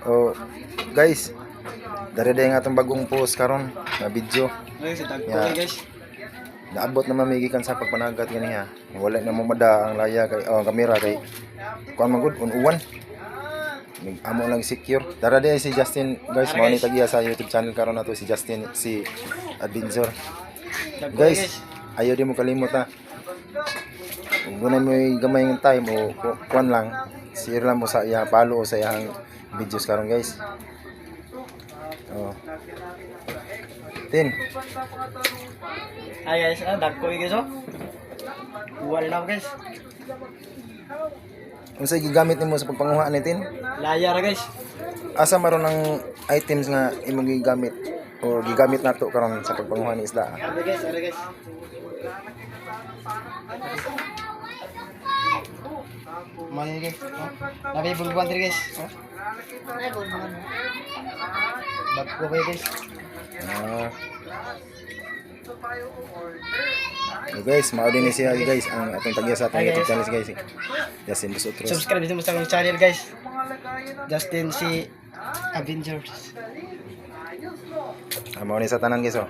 Oh, guys, dari nga atong bagong post karon na video. Ay, si Tagpo Yeah. guys. Naabot na mamigikan sa pagpanagat ganiya. Wala na mamada ang laya kay ang kamera kay kuan man gud uwan. Amo lang secure. Dara di si Justin, guys, mao ni tagiya sa YouTube channel karon nato si Justin si Adventure. Tagpo Guys, ayaw di mo kalimot ha. Kung gunay mo gamay ng time o kuan lang, share lang mo sa iya, follow sa iyang videos karon guys. Oh. Tin, Ay guys, Tagpo guys oh. Buwal na ako, guys. unsay gigamit nimo sa pagpanguha ni Tin? Laya ra guys. Asa maron ang items nga imong gigamit o gigamit nato karon sa pagpanguha ni isda? Ari guys, ari guys. Mani guys. Nabi bulbuan diri guys. Ay bulbuan. Tagpo guys. Ah. So guys, mao din ni siya guys ang atong tagya sa atong Hi, YouTube guys. channel guys. Justin Dos Otros. Subscribe din mo sa akong channel guys. Justin si Avengers. Mao ni sa tanan guys oh.